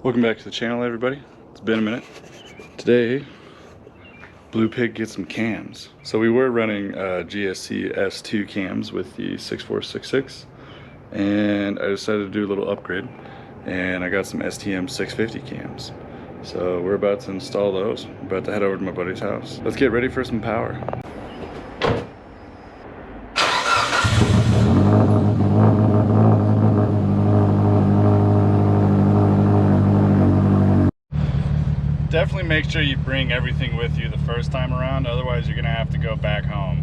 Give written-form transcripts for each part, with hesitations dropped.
Welcome back to the channel, everybody. It's been a minute. Today, Blue Pig gets some cams. So we were running GSC S2 cams with the 6466, and I decided to do a little upgrade, and I got some STM 650 cams. So we're about to install those. We're about to head over to my buddy's house. Let's get ready for some power. Definitely make sure you bring everything with you the first time around, otherwise you're gonna have to go back home.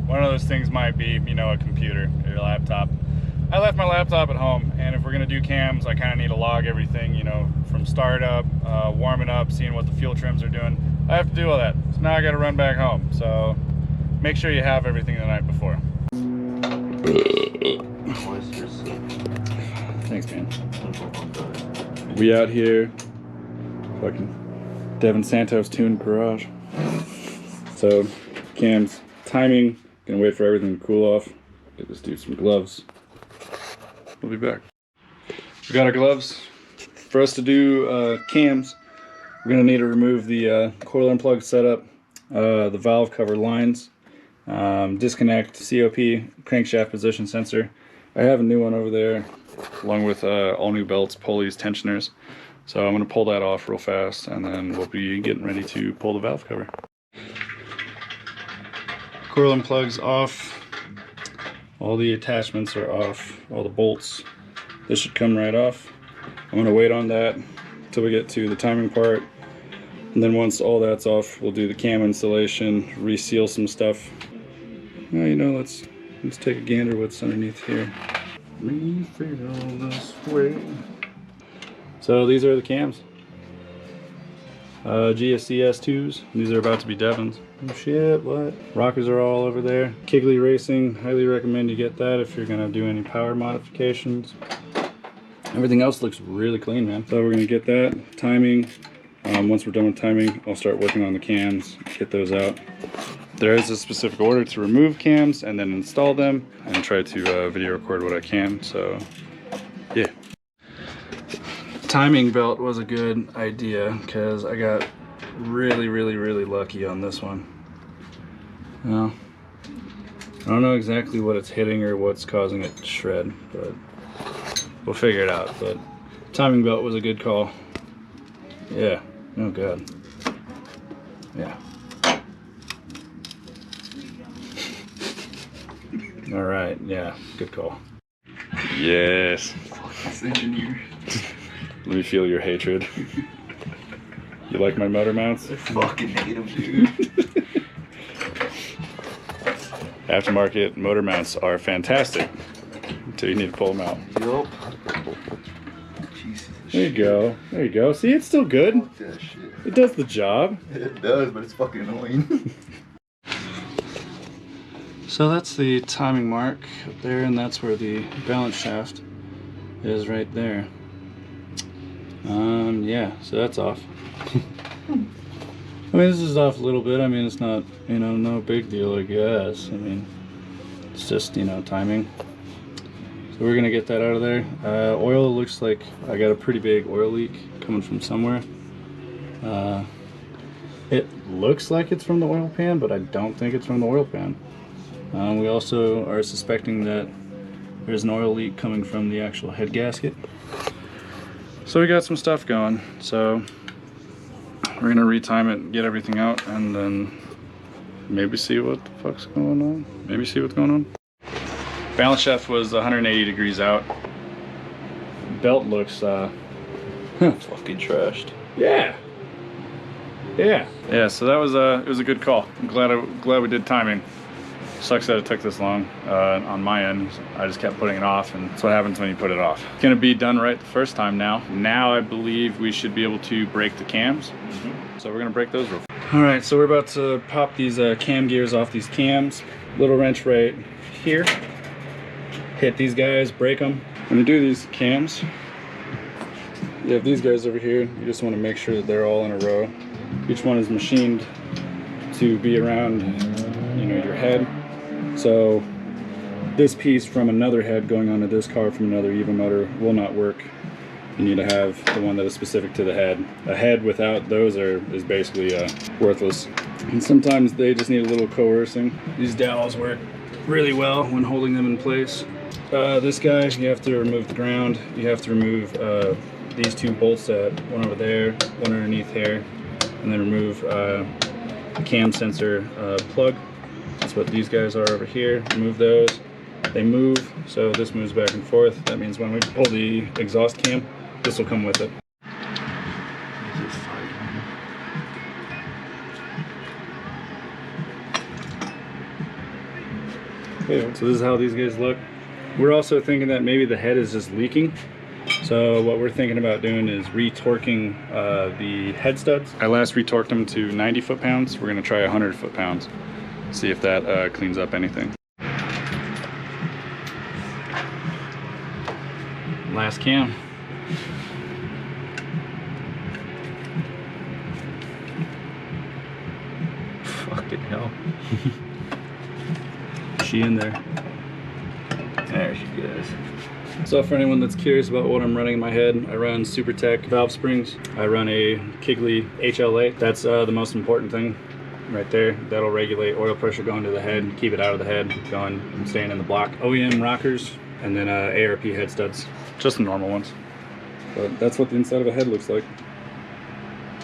One of those things might be, you know, a computer or your laptop. I left my laptop at home, and if we're gonna do cams, I kind of need to log everything, you know, from startup, warming up, seeing what the fuel trims are doing. I have to do all that, so now I gotta run back home. So make sure you have everything the night before. Thanks, man. We out here. Fucking Devin Santos tuned garage. So cams, timing, gonna wait for everything to cool off. Get this dude some gloves. We'll be back. We got our gloves. For us to do cams, we're gonna need to remove the coil and plug setup, the valve cover lines, disconnect COP crankshaft position sensor. I have a new one over there, along with all new belts, pulleys, tensioners. So I'm going to pull that off real fast, and then we'll be getting ready to pull the valve cover. Coil and plugs off. All the attachments are off. All the bolts. This should come right off. I'm going to wait on that until we get to the timing part. And then once all that's off, we'll do the cam installation, reseal some stuff. Well, you know, let's take a gander what's underneath here. Refill this way. So these are the cams. GSC S2s. These are about to be Devin's. Oh shit, what? Rockers are all over there. Kigley Racing, highly recommend you get that if you're gonna do any power modifications. Everything else looks really clean, man. So we're gonna get that. Timing. Once we're done with timing, I'll start working on the cams, get those out. There is a specific order to remove cams and then install them, and try to video record what I can, so yeah. Timing belt was a good idea because I got really lucky on this one. Well, I don't know exactly what it's hitting or what's causing it to shred, but we'll figure it out. But timing belt was a good call. Yeah, oh god. Yeah. All right, yeah, good call. Yes. This engineer. Let me feel your hatred. You like my motor mounts? I fucking hate them, dude. Aftermarket motor mounts are fantastic until you need to pull them out. Yup. Jesus. There you go. There you go. See, it's still good. Fuck that shit. It does the job. It does, but it's fucking annoying. So that's the timing mark up there, and that's where the balance shaft is right there. Yeah, so that's off. I mean, this is off a little bit. I mean, it's not, you know, no big deal, I guess. I mean, it's just, you know, timing. So we're gonna get that out of there. Oil looks like I got a pretty big oil leak coming from somewhere. It looks like it's from the oil pan, but I don't think it's from the oil pan. We also are suspecting that there's an oil leak coming from the actual head gasket. So we got some stuff going, so we're gonna retime it, get everything out, and then maybe see what the fuck's going on. Maybe see what's going on. Balance shaft was 180 degrees out. Belt looks Fucking trashed. Yeah. So that was it was a good call. I'm glad we did timing. Sucks that it took this long on my end. I just kept putting it off, and that's what happens when you put it off. It's gonna be done right the first time now. Now I believe we should be able to break the cams. So we're gonna break those real fast. All right, so we're about to pop these cam gears off these cams. Little wrench right here. Hit these guys, break them. When you do these cams, you have these guys over here. You just wanna make sure that they're all in a row. Each one is machined to be around, you know, your head. So this piece from another head going onto this car from another EVA motor will not work. You need to have the one that is specific to the head. A head without those is basically worthless. And sometimes they just need a little coercing. These dowels work really well when holding them in place. This guy, you have to remove the ground. You have to remove these two bolts, one over there, one underneath here, and then remove the cam sensor plug. That's what these guys are over here. Remove those. They move, so this moves back and forth. That means when we pull the exhaust cam, this will come with it. So this is how these guys look. We're also thinking that maybe the head is just leaking. So what we're thinking about doing is retorquing the head studs. I last retorqued them to 90 foot-pounds. We're gonna try 100 foot-pounds. See if that cleans up anything. Last cam. Fucking hell. She in there. There she goes. So for anyone that's curious about what I'm running in my head, I run SuperTech valve springs. I run a Kigley HLA. That's the most important thing right there. That'll regulate oil pressure going to the head, keep it out of the head, going and staying in the block. OEM rockers, and then ARP head studs. Just the normal ones. But that's what the inside of a head looks like.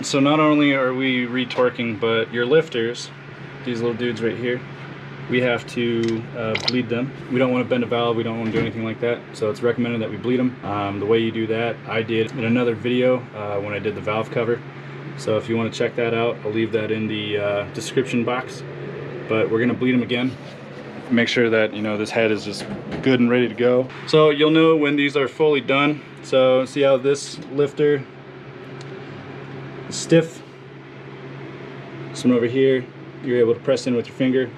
So not only are we retorquing, but your lifters, these little dudes right here, we have to bleed them. We don't want to bend a valve, we don't want to do anything like that, so it's recommended that we bleed them. The way you do that, I did in another video when I did the valve cover. So if you want to check that out, I'll leave that in the description box. But we're going to bleed them again. Make sure that, you know, this head is just good and ready to go. So you'll know when these are fully done. So see how this lifter is stiff? This one over here, you're able to press in with your finger.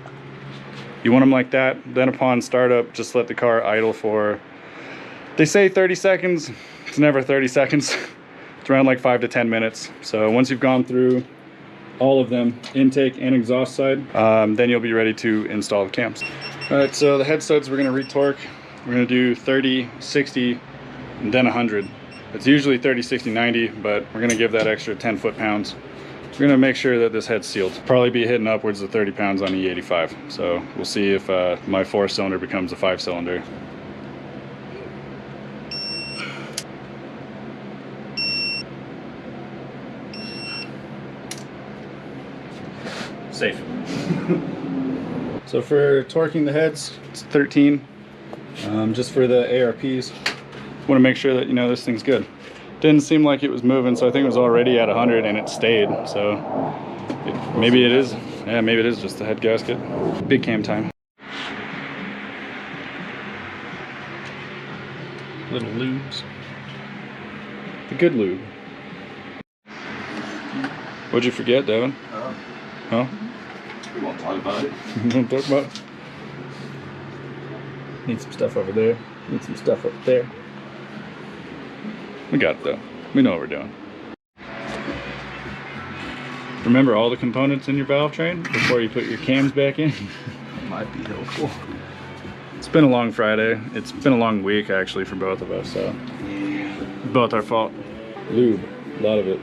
You want them like that. Then upon startup, just let the car idle for, they say 30 seconds. It's never 30 seconds. It's around like 5 to 10 minutes. So once you've gone through all of them, intake and exhaust side, then you'll be ready to install the cams. All right, so the head studs we're gonna retorque. We're gonna do 30, 60, and then 100. It's usually 30, 60, 90, but we're gonna give that extra 10 foot-pounds. We're gonna make sure that this head's sealed. Probably be hitting upwards of 30 pounds on the E85. So we'll see if my 4-cylinder becomes a 5-cylinder. Safe. So for torquing the heads, it's 13. Just for the ARPs, want to make sure that, you know, this thing's good. Didn't seem like it was moving, so I think it was already at 100 and it stayed. So maybe it is. Yeah, maybe it is just the head gasket. Big cam time. Little lubes. The good lube. What'd you forget, Devin? Huh? We won't talk about it. You want to talk about it? Need some stuff over there. Need some stuff up there. We got it though. We know what we're doing. Remember all the components in your valve train before you put your cams back in? Might be helpful. It's been a long Friday. It's been a long week actually for both of us, so both our fault. Lube, a lot of it.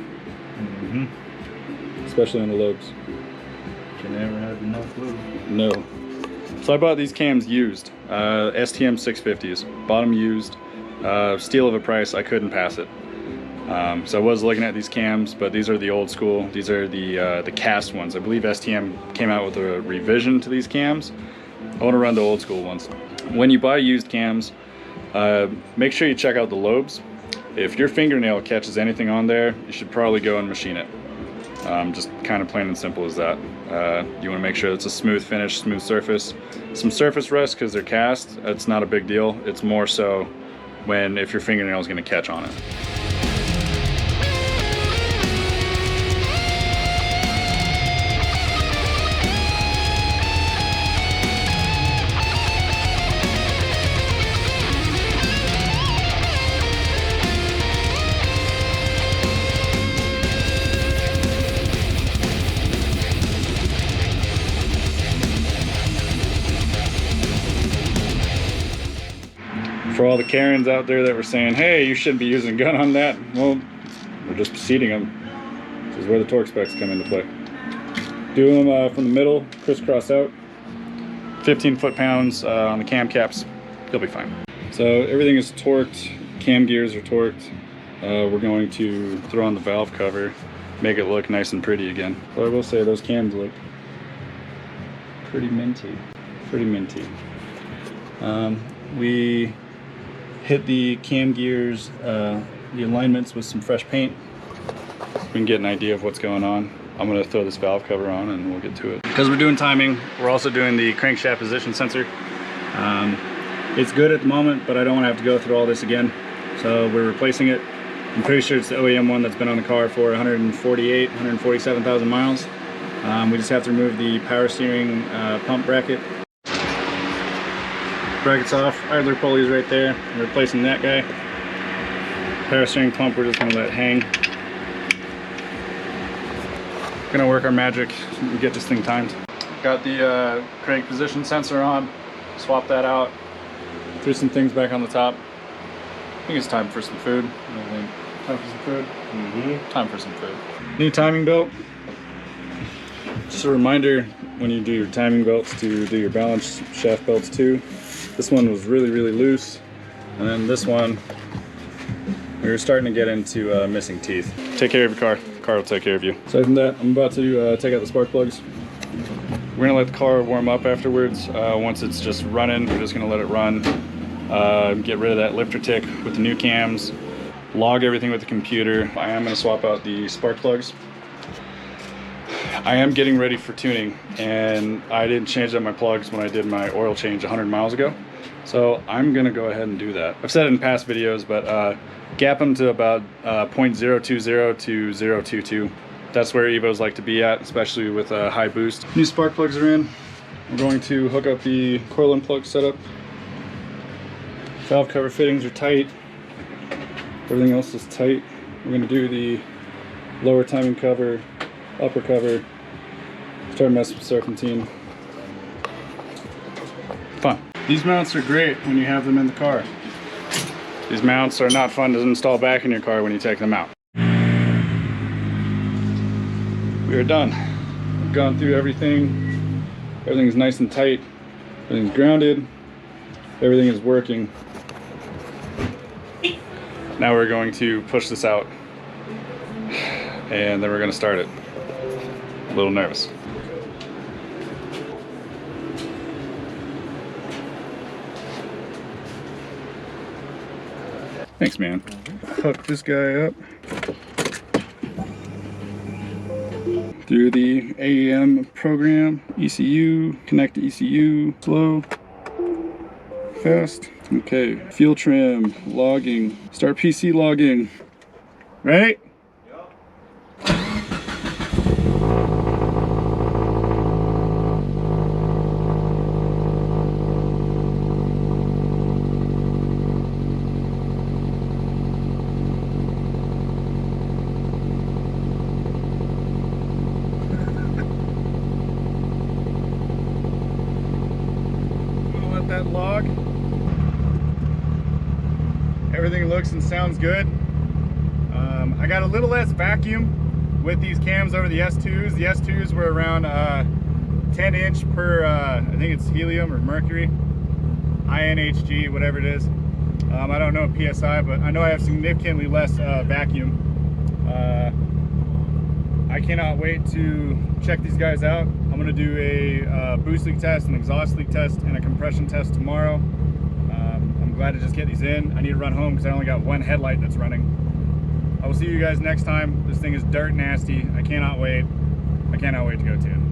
Especially on the lobes. Can never have enough lube. No. So I bought these cams used, STM 650s. Bought them used, steal of a price. I couldn't pass it. So I was looking at these cams, but these are the old school. These are the cast ones. I believe STM came out with a revision to these cams. I want to run the old school ones. When you buy used cams, make sure you check out the lobes. If your fingernail catches anything on there, you should probably go and machine it. Just kind of plain and simple as that. You want to make sure it's a smooth finish, smooth surface. Some surface rust because they're cast, it's not a big deal. It's more so if your fingernail is going to catch on it. For all the Karens out there that were saying, hey, you shouldn't be using a gun on that, well, we're just seating them. This is where the torque specs come into play. Do them from the middle, crisscross out. 15 foot-pounds on the cam caps, you'll be fine. So everything is torqued, cam gears are torqued. We're going to throw on the valve cover, make it look nice and pretty again. But I will say those cams look pretty minty, pretty minty. We hit the cam gears, the alignments with some fresh paint. We can get an idea of what's going on. I'm gonna throw this valve cover on and we'll get to it. Because we're doing timing, we're also doing the crankshaft position sensor. It's good at the moment, but I don't wanna have to go through all this again. So we're replacing it. I'm pretty sure it's the OEM one that's been on the car for 147,000 miles. We just have to remove the power steering pump bracket. Bracket's off, idler pulley's right there. We're replacing that guy. Power steering pump, we're just gonna let hang. Gonna work our magic and get this thing timed. Got the crank position sensor on, swap that out, threw some things back on the top. I think it's time for some food. Time for some food? Mm-hmm. Time for some food. New timing belt. Just a reminder when you do your timing belts to do your balance shaft belts too. This one was really, really loose. And then this one, we were starting to get into missing teeth. Take care of your car. Car will take care of you. Aside from that, I'm about to take out the spark plugs. We're gonna let the car warm up afterwards. Once it's just running, we're just gonna let it run. Get rid of that lifter tick with the new cams. Log everything with the computer. I am gonna swap out the spark plugs. I am getting ready for tuning, and I didn't change out my plugs when I did my oil change 100 miles ago. So I'm gonna go ahead and do that. I've said it in past videos, but gap them to about 0.020 to 0.022. That's where Evos like to be at, especially with a high boost. New spark plugs are in. I'm going to hook up the coil and plug setup. Valve cover fittings are tight. Everything else is tight. We're going to do the lower timing cover, upper cover, start messing with serpentine. Fun. These mounts are great when you have them in the car. These mounts are not fun to install back in your car when you take them out. We are done. We've gone through everything. Everything's nice and tight. Everything's grounded. Everything is working. Now we're going to push this out and then we're going to start it. A little nervous. Thanks, man. Hook this guy up through the AEM program, ECU, connect to ECU, slow, fast. Okay, fuel trim, logging, start PC logging. Ready? That log. Everything looks and sounds good. I got a little less vacuum with these cams over the S2s. The S2s were around 10 inch per, I think it's helium or mercury, INHG, whatever it is. I don't know PSI, but I know I have significantly less vacuum. I cannot wait to check these guys out. I'm gonna do a boost leak test, an exhaust leak test, and a compression test tomorrow. I'm glad to just get these in. I need to run home because I only got one headlight that's running. I will see you guys next time. This thing is dirt nasty. I cannot wait. I cannot wait to go tune.